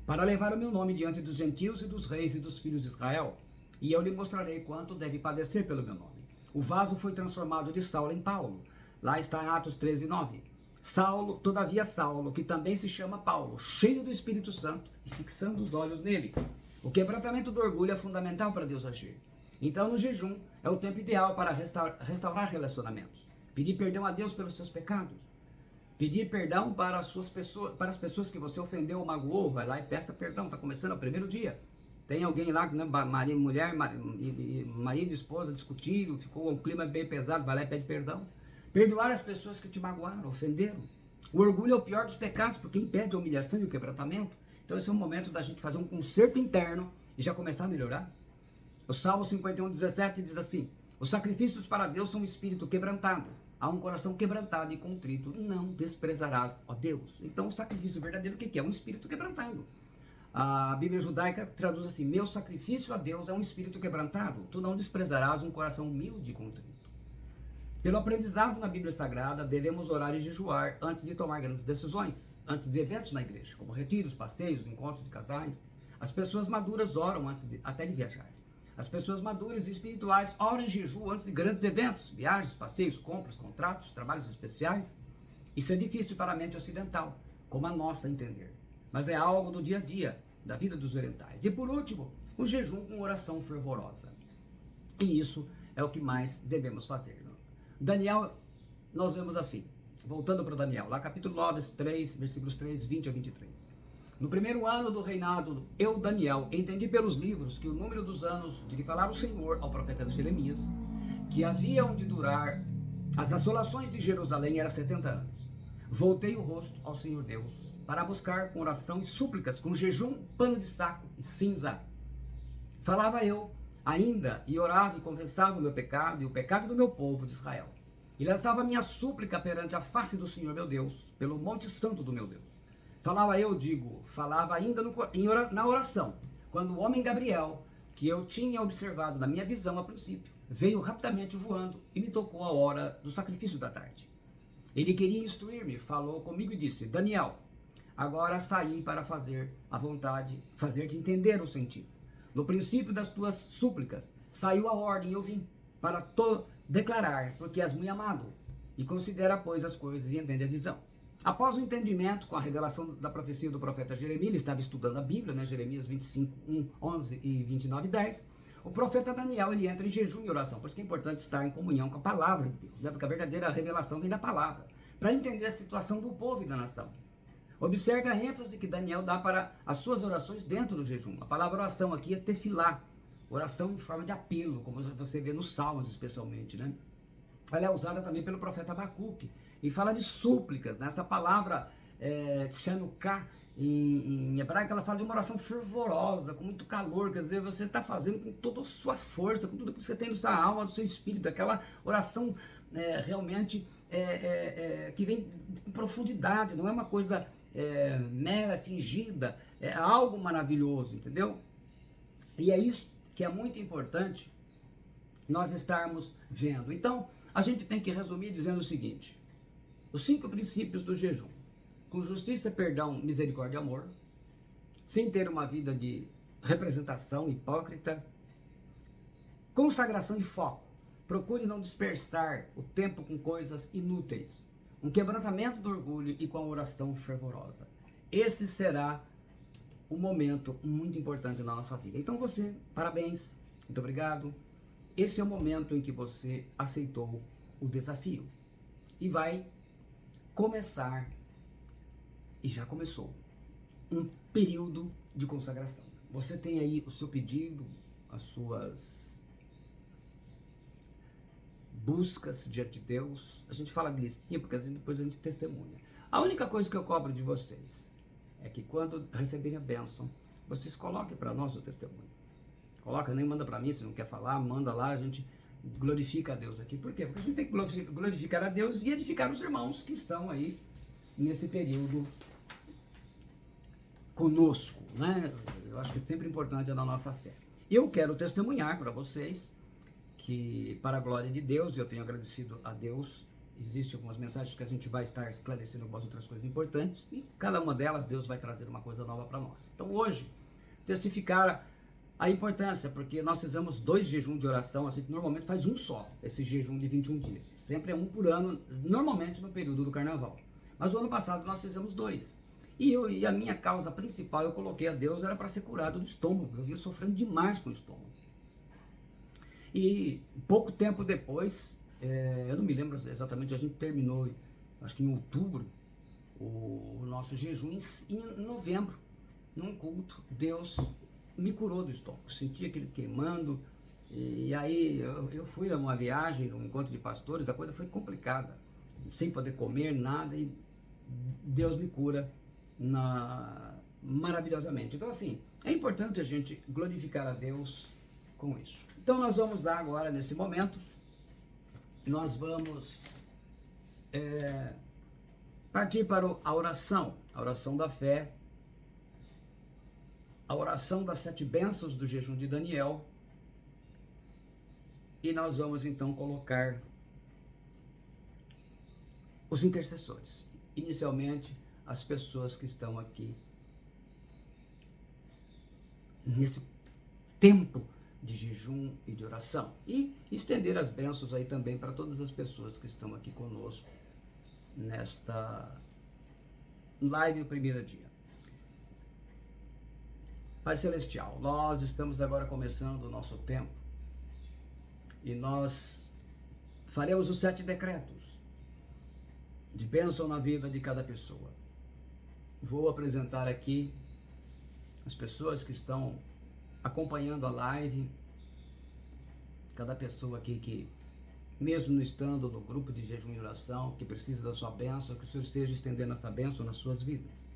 para levar o meu nome diante dos gentios e dos reis e dos filhos de Israel, e eu lhe mostrarei quanto deve padecer pelo meu nome. O vaso foi transformado de Saulo em Paulo. Lá está em Atos 13:9. Todavia Saulo, que também se chama Paulo, cheio do Espírito Santo e fixando os olhos nele. O quebrantamento do orgulho é fundamental para Deus agir. Então, no jejum, é o tempo ideal para restaurar relacionamentos. Pedir perdão a Deus pelos seus pecados. Pedir perdão para as pessoas que você ofendeu ou magoou. Vai lá e peça perdão. Está começando o primeiro dia. Tem alguém lá, né, marido e esposa discutiram, ficou um clima bem pesado, vai lá e pede perdão. Perdoar as pessoas que te magoaram, ofenderam. O orgulho é o pior dos pecados, porque impede a humilhação e o quebrantamento. Então esse é o momento da gente fazer um conserto interno e já começar a melhorar. O Salmo 51:17 diz assim: os sacrifícios para Deus são um espírito quebrantado. Há um coração quebrantado e contrito, não desprezarás, ó Deus. Então o sacrifício verdadeiro o que é? Um espírito quebrantado. A Bíblia judaica traduz assim: meu sacrifício a Deus é um espírito quebrantado. Tu não desprezarás um coração humilde e contrito. Pelo aprendizado na Bíblia Sagrada, devemos orar e jejuar antes de tomar grandes decisões, antes de eventos na igreja, como retiros, passeios, encontros de casais. As pessoas maduras oram até de viajar. As pessoas maduras e espirituais oram em jejum antes de grandes eventos, viagens, passeios, compras, contratos, trabalhos especiais. Isso é difícil para a mente ocidental, como a nossa entender, mas é algo do dia a dia, da vida dos orientais. E por último, o jejum com oração fervorosa. E isso é o que mais devemos fazer. Daniel, nós vemos assim, voltando para Daniel, lá capítulo 9, 3, versículos 3, 20 a 23. No primeiro ano do reinado, eu, Daniel, entendi pelos livros que o número dos anos de que falara o Senhor ao profeta Jeremias, que haviam de durar as assolações de Jerusalém, era 70 anos. Voltei o rosto ao Senhor Deus, para buscar com oração e súplicas, com jejum, pano de saco e cinza. Falava eu ainda, e orava e confessava o meu pecado e o pecado do meu povo de Israel. E lançava minha súplica perante a face do Senhor meu Deus, pelo monte santo do meu Deus. Falava ainda na oração, quando o homem Gabriel, que eu tinha observado na minha visão a princípio, veio rapidamente voando e me tocou a hora do sacrifício da tarde. Ele queria instruir-me, falou comigo e disse: Daniel, agora saí para fazer a vontade, fazer-te entender o sentido. No princípio das tuas súplicas, saiu a ordem e eu vim para declarar, porque és muito amado, e considera, pois, as coisas e entende a visão. Após o entendimento com a revelação da profecia do profeta Jeremias, ele estava estudando a Bíblia, né, Jeremias 25, 1, 11 e 29, 10, o profeta Daniel, ele entra em jejum e oração. Por isso que é importante estar em comunhão com a palavra de Deus, né, porque a verdadeira revelação vem da palavra, para entender a situação do povo e da nação. Observe a ênfase que Daniel dá para as suas orações dentro do jejum. A palavra oração aqui é tefilá, oração em forma de apelo, como você vê nos Salmos especialmente, né? Ela é usada também pelo profeta Abacuque e fala de súplicas, né? Essa palavra tchanuká, em hebraico, ela fala de uma oração fervorosa, com muito calor, quer dizer, você está fazendo com toda a sua força, com tudo que você tem na sua alma, do seu espírito, aquela oração realmente que vem com profundidade, não é uma coisa mera, fingida, é algo maravilhoso, entendeu? E é isso que é muito importante nós estarmos vendo. Então, a gente tem que resumir dizendo o seguinte: os 5 princípios do jejum: com justiça, perdão, misericórdia e amor, sem ter uma vida de representação hipócrita, consagração e foco, procure não dispersar o tempo com coisas inúteis, um quebrantamento do orgulho e com a oração fervorosa. Esse será um momento muito importante na nossa vida. Então você, parabéns, muito obrigado. Esse é o momento em que você aceitou o desafio e vai começar, e já começou, um período de consagração. Você tem aí o seu pedido, as suas buscas diante de Deus. A gente fala de listinha porque depois a gente testemunha. A única coisa que eu cobro de vocês é que quando receberem a bênção, vocês coloquem para nós o testemunho. Coloca, nem manda para mim, se não quer falar, manda lá, a gente glorifica a Deus aqui. Por quê? Porque a gente tem que glorificar a Deus e edificar os irmãos que estão aí nesse período conosco, né? Eu acho que é sempre importante na nossa fé. Eu quero testemunhar para vocês que, para a glória de Deus, eu tenho agradecido a Deus. Existem algumas mensagens que a gente vai estar esclarecendo algumas outras coisas importantes e cada uma delas Deus vai trazer uma coisa nova para nós. Então hoje, testificar a importância, porque nós fizemos 2 jejuns de oração, a gente normalmente faz um só, esse jejum de 21 dias. Sempre é um por ano, normalmente no período do carnaval. Mas o ano passado nós fizemos 2. E a minha causa principal, eu coloquei a Deus, era para ser curado do estômago. Eu vinha sofrendo demais com o estômago. E pouco tempo depois, eu não me lembro exatamente, a gente terminou, acho que em outubro, o nosso jejum, em novembro, num culto, Deus me curou do estômago. Senti aquele queimando, e aí eu fui numa viagem, num encontro de pastores, a coisa foi complicada, sem poder comer nada, e Deus me cura maravilhosamente. Então assim, é importante a gente glorificar a Deus com isso. Então nós vamos dar agora, nesse momento, nós vamos partir para a oração da fé, a oração das 7 bênçãos do jejum de Daniel, e nós vamos então colocar os intercessores, inicialmente as pessoas que estão aqui nesse tempo de jejum e de oração, e estender as bênçãos aí também para todas as pessoas que estão aqui conosco nesta live do primeiro dia. Pai Celestial, nós estamos agora começando o nosso tempo e nós faremos os 7 decretos de bênção na vida de cada pessoa. Vou apresentar aqui as pessoas que estão acompanhando a live, cada pessoa aqui que, mesmo não estando no grupo de jejum e oração, que precisa da sua bênção, que o Senhor esteja estendendo essa bênção nas suas vidas.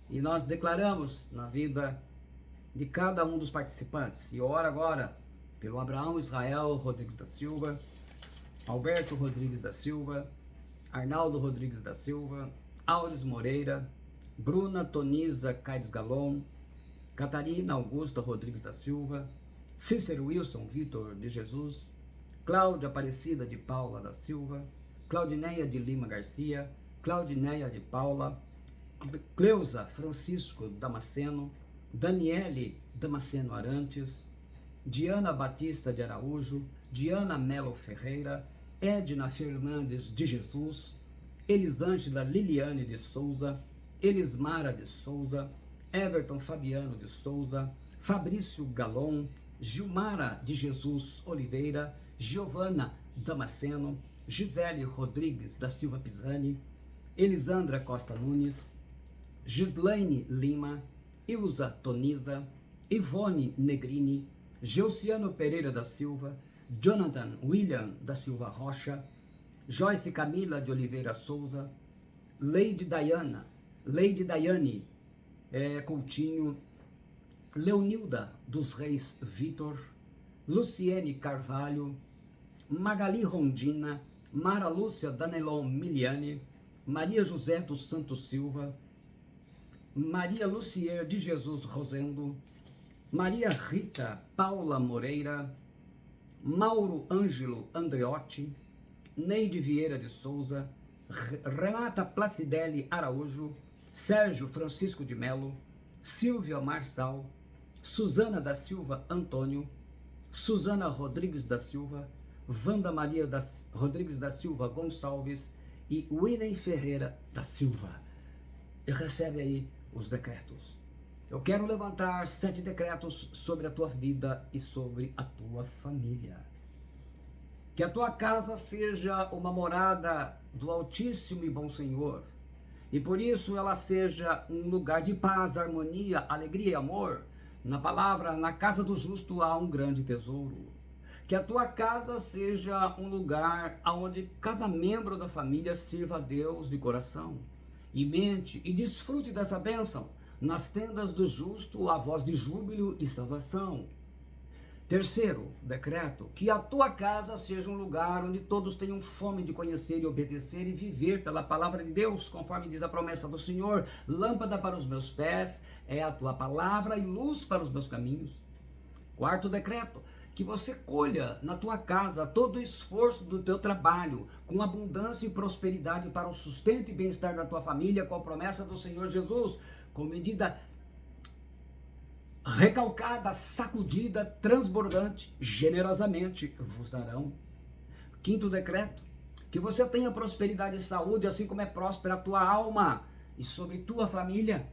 E nós declaramos na vida de cada um dos participantes, e oro agora pelo Abraão Israel Rodrigues da Silva, Alberto Rodrigues da Silva, Arnaldo Rodrigues da Silva, Aures Moreira, Bruna Toniza Caires Galon, Catarina Augusta Rodrigues da Silva, Cícero Wilson Vitor de Jesus, Cláudia Aparecida de Paula da Silva, Claudineia de Lima Garcia, Claudineia de Paula, Cleusa Francisco Damasceno, Daniele Damasceno Arantes, Diana Batista de Araújo, Diana Melo Ferreira, Edna Fernandes de Jesus, Elisângela Liliane de Souza, Elismara de Souza, Everton Fabiano de Souza, Fabrício Galon, Gilmara de Jesus Oliveira, Giovana Damasceno, Gisele Rodrigues da Silva Pisani, Elisandra Costa Nunes, Gislaine Lima, Ilza Toniza, Ivone Negrini, Geuciano Pereira da Silva, Jonathan William da Silva Rocha, Joyce Camila de Oliveira Souza, Lady Daiane Coutinho, Leonilda dos Reis Vitor, Luciene Carvalho, Magali Rondina, Mara Lúcia Danelon Miliane, Maria José dos Santos Silva, Maria Lucier de Jesus Rosendo, Maria Rita Paula Moreira, Mauro Ângelo Andreotti, Neide Vieira de Souza, Renata Placidelli Araújo, Sérgio Francisco de Melo, Silvia Marçal, Suzana da Silva Antônio, Suzana Rodrigues da Silva, Wanda Maria Rodrigues da Silva Gonçalves e William Ferreira da Silva. E recebe aí os decretos. Eu quero levantar 7 decretos sobre a tua vida e sobre a tua família. Que a tua casa seja uma morada do Altíssimo e Bom Senhor. E por isso ela seja um lugar de paz, harmonia, alegria e amor. Na palavra, na casa do justo há um grande tesouro. Que a tua casa seja um lugar onde cada membro da família sirva a Deus de coração e mente e desfrute dessa bênção. Nas tendas do justo há voz de júbilo e salvação. Terceiro decreto, que a tua casa seja um lugar onde todos tenham fome de conhecer e obedecer e viver pela palavra de Deus, conforme diz a promessa do Senhor. Lâmpada para os meus pés é a tua palavra e luz para os meus caminhos. Quarto decreto, que você colha na tua casa todo o esforço do teu trabalho, com abundância e prosperidade para o sustento e bem-estar da tua família, com a promessa do Senhor Jesus, com medida recalcada, sacudida, transbordante, generosamente vos darão. Quinto decreto, que você tenha prosperidade e saúde, assim como é próspera a tua alma e sobre tua família.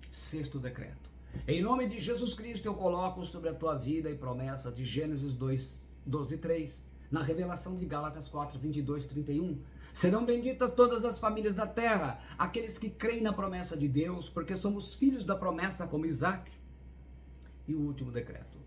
Sexto decreto, em nome de Jesus Cristo eu coloco sobre a tua vida e promessa de Gênesis 2:12-3, na revelação de Gálatas 4:22-31, serão benditas todas as famílias da terra, aqueles que creem na promessa de Deus, porque somos filhos da promessa como Isaac. E o último decreto,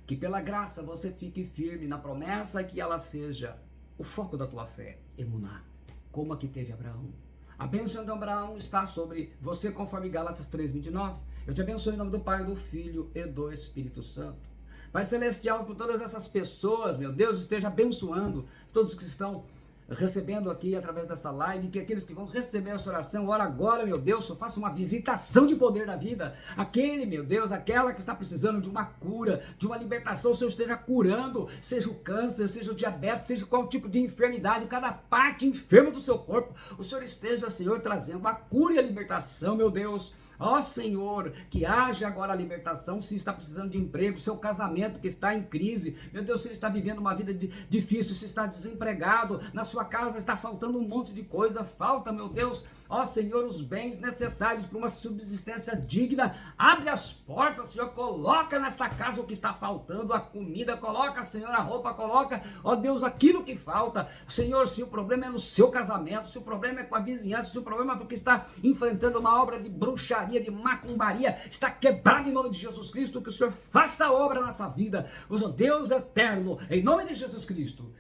que pela graça você fique firme na promessa e que ela seja o foco da tua fé, emuná, como a que teve Abraão. A bênção de Abraão está sobre você, conforme Gálatas 3:29. Eu te abençoo em nome do Pai, do Filho e do Espírito Santo. Pai Celestial, por todas essas pessoas, meu Deus, esteja abençoando todos que estão recebendo aqui através dessa live, que aqueles que vão receber essa oração, ora agora, meu Deus, eu faço uma visitação de poder da vida, aquele, meu Deus, aquela que está precisando de uma cura, de uma libertação, o Senhor esteja curando, seja o câncer, seja o diabetes, seja qual tipo de enfermidade, cada parte enferma do seu corpo, o Senhor esteja, Senhor, trazendo a cura e a libertação, meu Deus. Ó Senhor, que haja agora a libertação, se está precisando de emprego, seu casamento que está em crise, meu Deus, se ele está vivendo uma vida difícil, se está desempregado, na sua casa está faltando um monte de coisa, falta, meu Deus, ó Senhor, os bens necessários para uma subsistência digna, abre as portas, Senhor, coloca nesta casa o que está faltando, a comida, coloca, Senhor, a roupa, coloca, ó Deus, aquilo que falta, Senhor, se o problema é no seu casamento, se o problema é com a vizinhança, se o problema é porque está enfrentando uma obra de bruxaria, de macumbaria, está quebrado em nome de Jesus Cristo, que o Senhor faça a obra nessa vida, o Deus eterno, em nome de Jesus Cristo,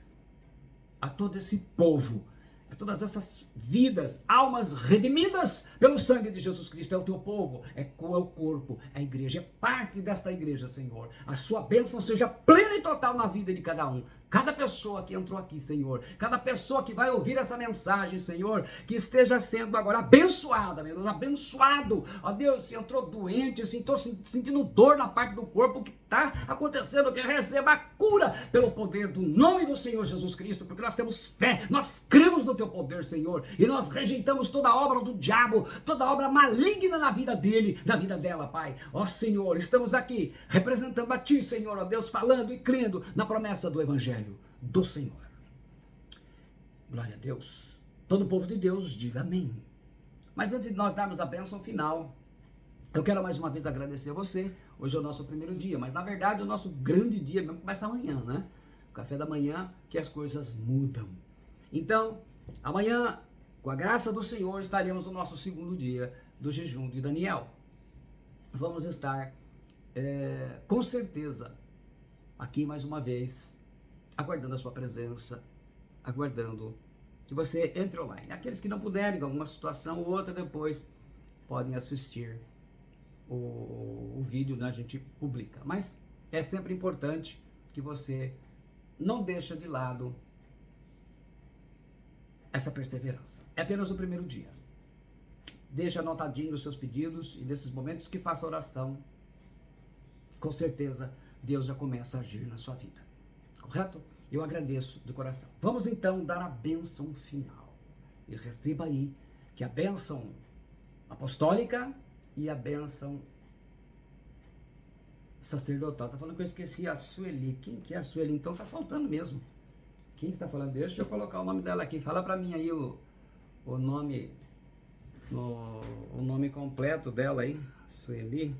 a todo esse povo, a todas essas vidas, almas redimidas pelo sangue de Jesus Cristo, é o teu povo, é o corpo, é a igreja, é parte desta igreja, Senhor, a sua bênção seja plena e total na vida de cada um, cada pessoa que entrou aqui, Senhor, cada pessoa que vai ouvir essa mensagem, Senhor, que esteja sendo agora abençoada, meu Deus, abençoado, ó Deus, se entrou doente, se entrou sentindo dor na parte do corpo, que está acontecendo, que receba a cura pelo poder do nome do Senhor Jesus Cristo, porque nós temos fé, nós cremos no teu poder, Senhor, e nós rejeitamos toda obra do diabo, toda obra maligna na vida dele, na vida dela, Pai. Ó Senhor, estamos aqui representando a Ti, Senhor, ó Deus, falando e crendo na promessa do Evangelho do Senhor. Glória a Deus. Todo o povo de Deus diga amém. Mas antes de nós darmos a bênção final, eu quero mais uma vez agradecer a você. Hoje é o nosso primeiro dia, mas na verdade o nosso grande dia mesmo começa amanhã, né? O café da manhã, que as coisas mudam. Então, amanhã, com a graça do Senhor, estaremos no nosso segundo dia do jejum de Daniel. Vamos estar, com certeza, aqui mais uma vez, aguardando a sua presença, aguardando que você entre online. Aqueles que não puderem, em alguma situação ou outra, depois podem assistir o vídeo, né? A gente publica. Mas é sempre importante que você não deixe de lado essa perseverança. É apenas o primeiro dia. Deixa anotadinho os seus pedidos e nesses momentos que faça oração, com certeza Deus já começa a agir na sua vida. Correto? Eu agradeço de coração. Vamos então dar a bênção final. E receba aí que a bênção apostólica e a bênção sacerdotal. Tá falando que eu esqueci a Sueli. Quem que é a Sueli? Então tá faltando mesmo. Quem está falando? Deixa eu colocar o nome dela aqui. Fala para mim aí o nome, o nome completo dela aí, Sueli.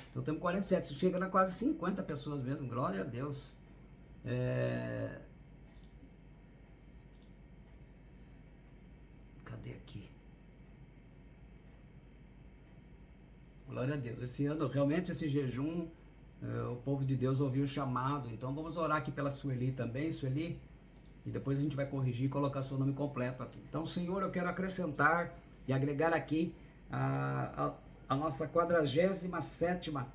Então temos 47, chega a quase 50 pessoas mesmo, glória a Deus. Cadê aqui? Glória a Deus. Esse ano, realmente, esse jejum, o povo de Deus ouviu o chamado. Então vamos orar aqui pela Sueli também, Sueli. E depois a gente vai corrigir e colocar seu nome completo aqui. Então, Senhor, eu quero acrescentar e agregar aqui a nossa 47ª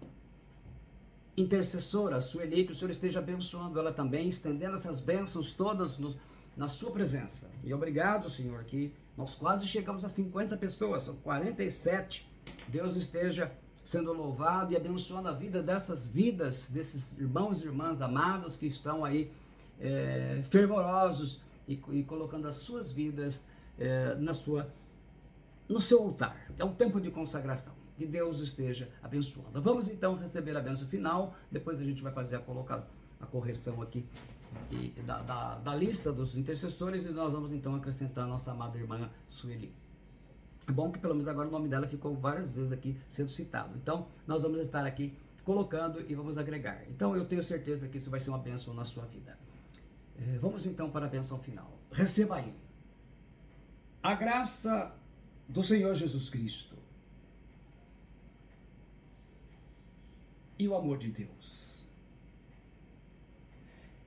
intercessora, Sueli, que o Senhor esteja abençoando ela também, estendendo essas bênçãos todas na sua presença. E obrigado, Senhor, que nós quase chegamos a 50 pessoas, são 47. Deus esteja sendo louvado e abençoando a vida dessas vidas, desses irmãos e irmãs amados que estão aí fervorosos e colocando as suas vidas no seu altar. É um tempo de consagração. Que Deus esteja abençoando. Vamos então receber a bênção final. Depois a gente vai fazer a correção aqui da lista dos intercessores e nós vamos então acrescentar a nossa amada irmã Sueli. É bom que pelo menos agora o nome dela ficou várias vezes aqui sendo citado. Então nós vamos estar aqui colocando e vamos agregar. Então eu tenho certeza que isso vai ser uma bênção na sua vida. Vamos então para a bênção final. Receba aí a graça do Senhor Jesus Cristo e o amor de Deus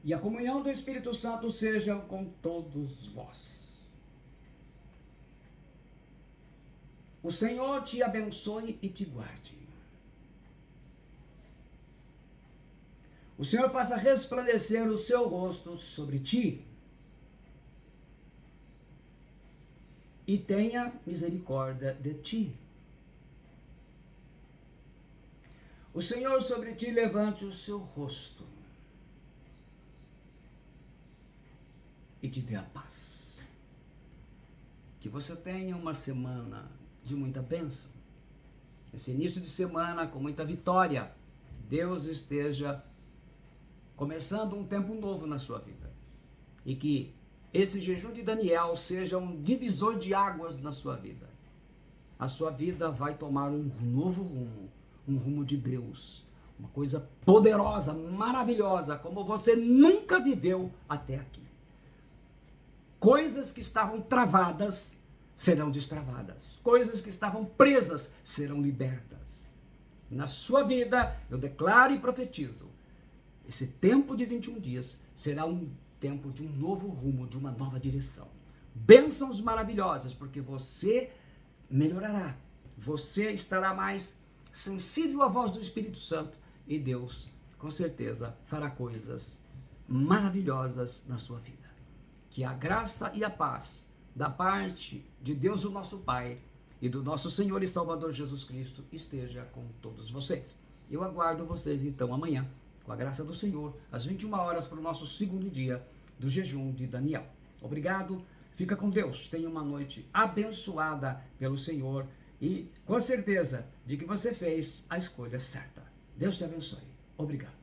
e a comunhão do Espírito Santo sejam com todos vós. O Senhor te abençoe e te guarde. O Senhor faça resplandecer o seu rosto sobre ti e tenha misericórdia de ti. O Senhor sobre ti levante o seu rosto e te dê a paz. Que você tenha uma semana de muita bênção. Esse início de semana com muita vitória. Deus esteja começando um tempo novo na sua vida. E que esse jejum de Daniel seja um divisor de águas na sua vida. A sua vida vai tomar um novo rumo. Um rumo de Deus, uma coisa poderosa, maravilhosa, como você nunca viveu até aqui. Coisas que estavam travadas serão destravadas, coisas que estavam presas serão libertas. Na sua vida, eu declaro e profetizo, esse tempo de 21 dias será um tempo de um novo rumo, de uma nova direção. Bênçãos maravilhosas, porque você melhorará, você estará mais sensível à voz do Espírito Santo e Deus, com certeza, fará coisas maravilhosas na sua vida. Que a graça e a paz da parte de Deus, o nosso Pai, e do nosso Senhor e Salvador Jesus Cristo esteja com todos vocês. Eu aguardo vocês então amanhã, com a graça do Senhor, às 21 horas para o nosso segundo dia do jejum de Daniel. Obrigado, fica com Deus, tenha uma noite abençoada pelo Senhor e com certeza de que você fez a escolha certa. Deus te abençoe. Obrigado.